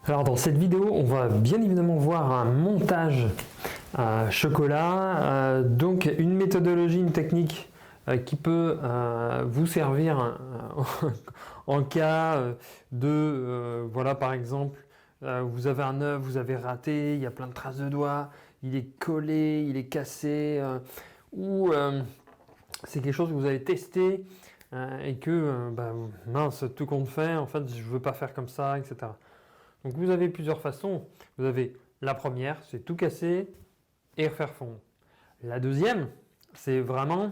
Alors dans cette vidéo, on va bien évidemment voir un montage chocolat, donc une méthodologie, une technique qui peut vous servir en cas voilà par exemple, vous avez un œuf, vous avez raté, il y a plein de traces de doigts, il est collé, il est cassé, ou c'est quelque chose que vous avez testé et que mince, tout compte fait, en fait je veux pas faire comme ça, etc. Donc vous avez plusieurs façons. Vous avez la première, c'est tout casser et refaire fondre. La deuxième, c'est vraiment,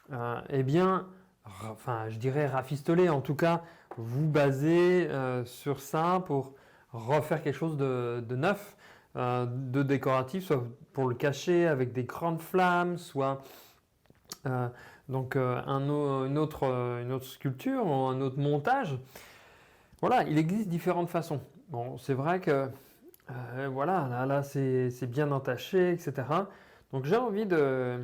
je dirais rafistoler. En tout cas, vous basez sur ça pour refaire quelque chose de neuf, de décoratif, soit pour le cacher avec des grandes flammes, soit une autre sculpture ou un autre montage. Voilà, il existe différentes façons. Bon, c'est vrai que voilà, là c'est bien entaché, etc. Donc j'ai envie de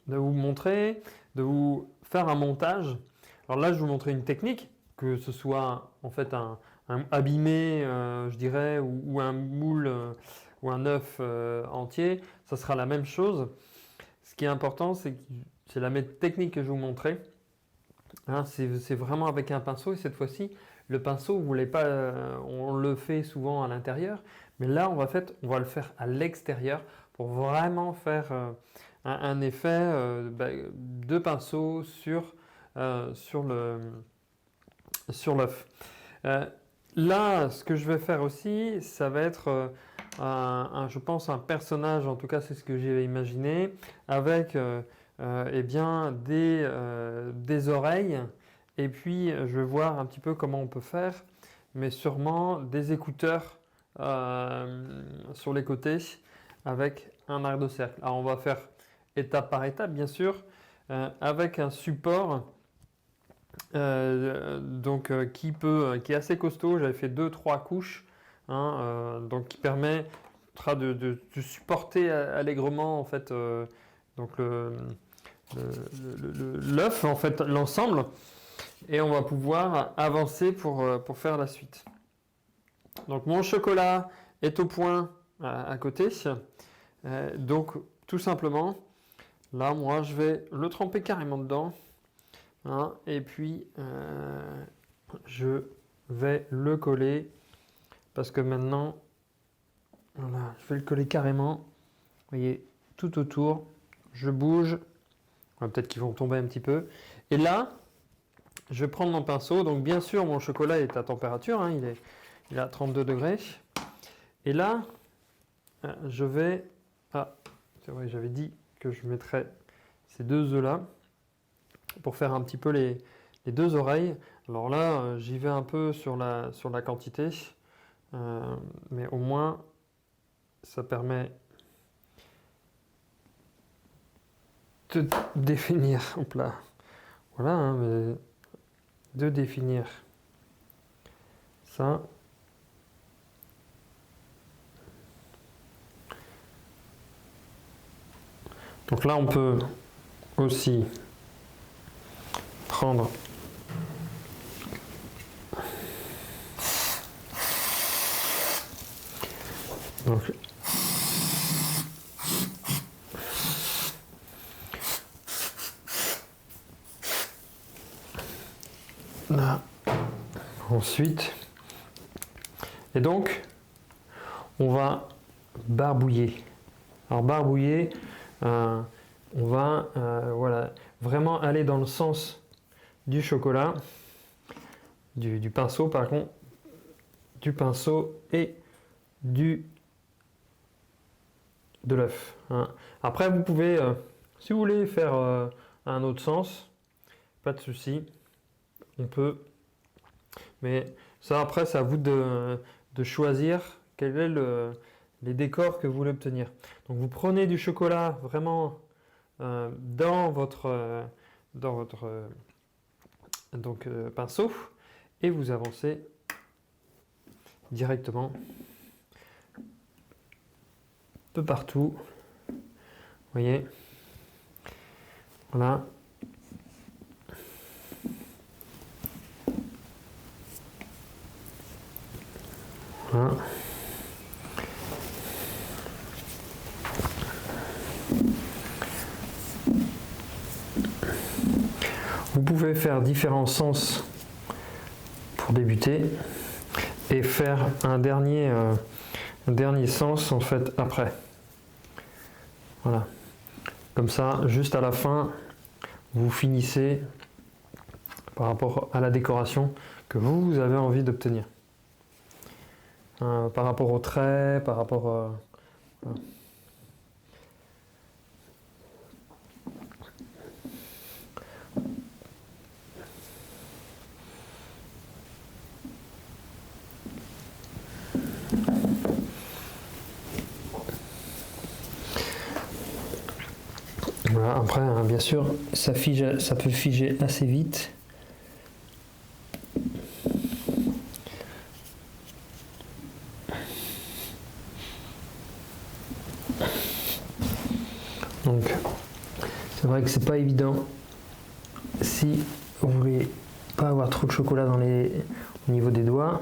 vous montrer, de vous faire un montage. Alors là, je vais vous montrer une technique, que ce soit en fait un abîmé, je dirais, ou un moule ou un œuf entier, ça sera la même chose. Ce qui est important, c'est la technique que je vais vous montrer. Hein, c'est vraiment avec un pinceau et cette fois-ci, le pinceau, vous voulez pas, on le fait souvent à l'intérieur, mais là, on va le faire à l'extérieur pour vraiment faire un effet de pinceau sur l'œuf. Là, ce que je vais faire aussi, ça va être, je pense, un personnage, en tout cas, c'est ce que j'ai imaginé, avec des oreilles. Et puis, je vais voir un petit peu comment on peut faire, mais sûrement des écouteurs sur les côtés avec un arc de cercle. Alors, on va faire étape par étape, bien sûr, avec un support qui est assez costaud. J'avais fait 2-3 couches, hein, donc qui permettra de supporter allègrement en fait donc l'œuf, en fait l'ensemble, et on va pouvoir avancer pour faire la suite. Donc mon chocolat est au point à côté, donc tout simplement là moi je vais le tremper carrément dedans. Hein, et puis je vais le coller parce que maintenant, voilà, je vais le coller carrément. Vous voyez, tout autour, je bouge. Peut-être qu'ils vont tomber un petit peu. Et là, je vais prendre mon pinceau. Donc bien sûr, mon chocolat est à température, hein, il est à 32 degrés. Et là, je vais... Ah, c'est vrai, j'avais dit que je mettrais ces deux œufs là pour faire un petit peu les deux oreilles. Alors là, j'y vais un peu sur la quantité, mais au moins, ça permet de définir, hop là, voilà, hein, mais de définir ça. Donc là, on peut aussi prendre donc là ensuite, et donc on va barbouiller. Alors barbouiller, on va voilà, vraiment aller dans le sens du chocolat, du pinceau par contre, du pinceau et de l'œuf. Hein. Après vous pouvez, si vous voulez faire un autre sens, pas de souci, on peut, mais ça après c'est à vous de choisir quel est les décors que vous voulez obtenir. Donc vous prenez du chocolat vraiment dans votre pinceau et vous avancez directement de partout. Vous voyez, voilà. Voilà. Vous pouvez faire différents sens pour débuter et faire un dernier sens en fait après. Voilà. Comme ça, juste à la fin, vous finissez par rapport à la décoration que vous avez envie d'obtenir. Par rapport aux traits, par rapport voilà. Voilà, après, hein, bien sûr, ça peut figer assez vite. Donc, c'est vrai que c'est pas évident si vous voulez pas avoir trop de chocolat au niveau des doigts.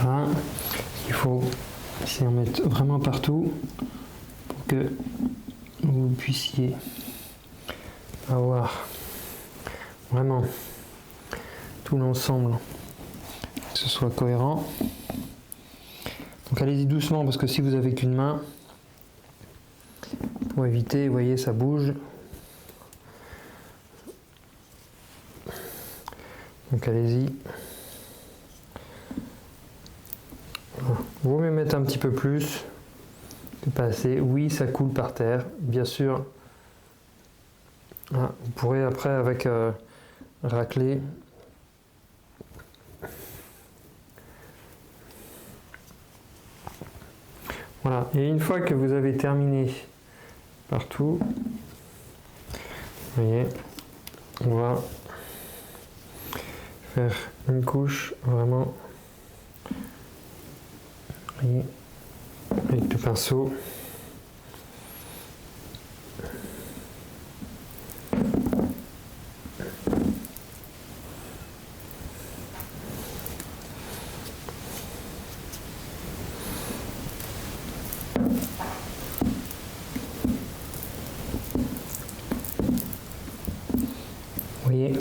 Voilà, il faut essayer d'en mettre vraiment partout pour que vous puissiez avoir vraiment tout l'ensemble, que ce soit cohérent. Donc allez-y doucement parce que si vous avez qu'une main, pour éviter, vous voyez, ça bouge. Donc allez-y. Vous mieux mettre un petit peu plus que pas assez. Oui, ça coule par terre, bien sûr. Ah, vous pourrez après avec racler. Voilà, et une fois que vous avez terminé partout, vous voyez, on va faire une couche vraiment, vous voyez, avec le pinceau. Vous voyez,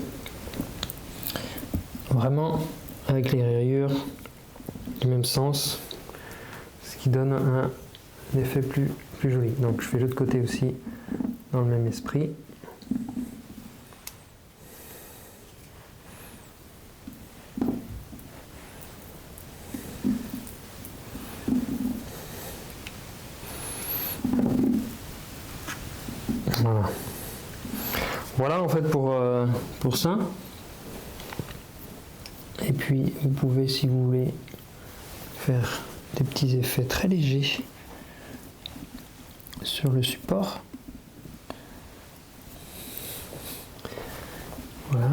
vraiment avec les rayures du même sens, ce qui donne un effet plus joli. Donc je fais l'autre côté aussi dans le même esprit. Voilà. Voilà en fait pour ça. Et puis vous pouvez, si vous voulez, faire des petits effets très légers sur le support. Voilà.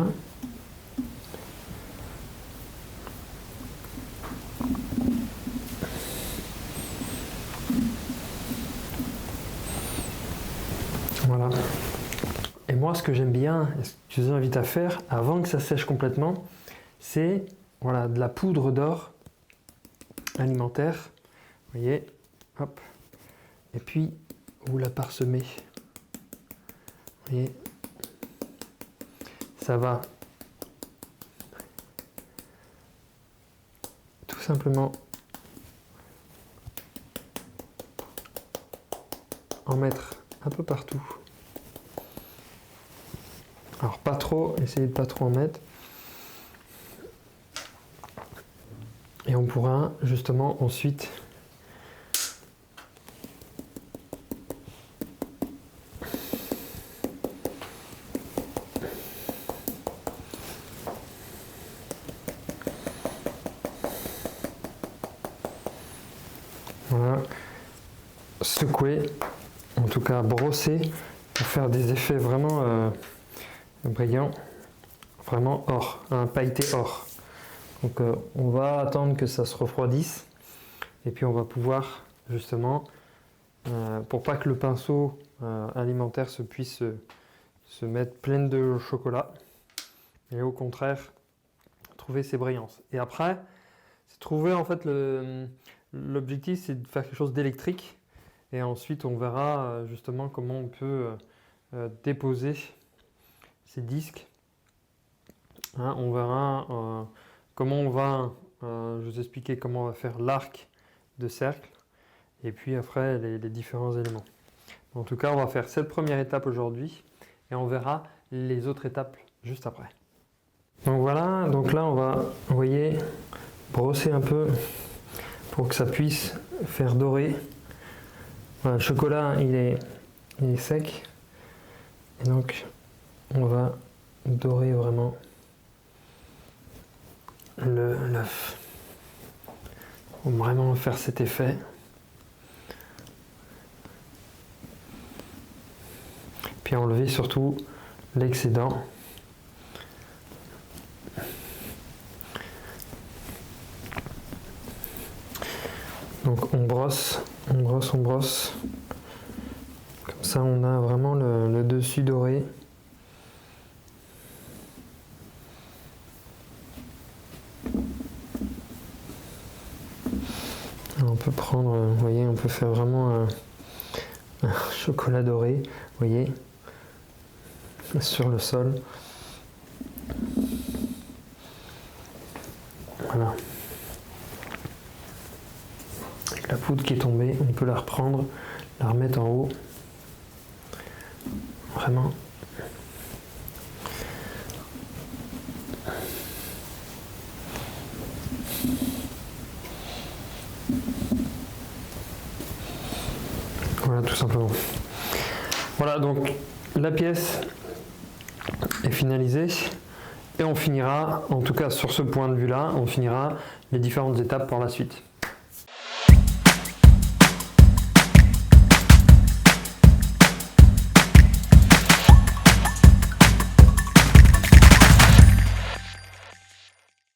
Voilà. Et moi, ce que j'aime bien, et ce que je vous invite à faire, avant que ça sèche complètement, c'est voilà, de la poudre d'or alimentaire. Vous voyez, hop. Et puis, vous la parsemez. Vous voyez, ça va tout simplement en mettre un peu partout. Alors pas trop, essayez de pas trop en mettre. Et on pourra justement ensuite voilà, secouer, en tout cas brosser pour faire des effets vraiment brillants, vraiment or, un pailleté or. Donc on va attendre que ça se refroidisse Et puis on va pouvoir justement, pour pas que le pinceau alimentaire puisse se mettre plein de chocolat, et au contraire trouver ses brillances. Et après, c'est trouver en fait l'objectif, c'est de faire quelque chose d'électrique. Et ensuite on verra justement comment on peut déposer ces disques. Hein, on verra comment on va, je vais vous expliquer comment on va faire l'arc de cercle et puis après les différents éléments. En tout cas, on va faire cette première étape aujourd'hui et on verra les autres étapes juste après. Donc voilà, donc là on va, vous voyez, brosser un peu pour que ça puisse faire dorer. Voilà, le chocolat il est sec et donc on va dorer vraiment l'œuf. Pour vraiment faire cet effet. Puis enlever surtout l'excédent. Donc on brosse, on brosse, on brosse. Comme ça on a vraiment le dessus doré. On peut prendre, vous voyez, on peut faire vraiment un chocolat doré, vous voyez, sur le sol. Voilà. Avec la poudre qui est tombée, on peut la reprendre, la remettre en haut. Vraiment. Voilà, tout simplement. Voilà, donc la pièce est finalisée et on finira, en tout cas sur ce point de vue-là, on finira les différentes étapes par la suite.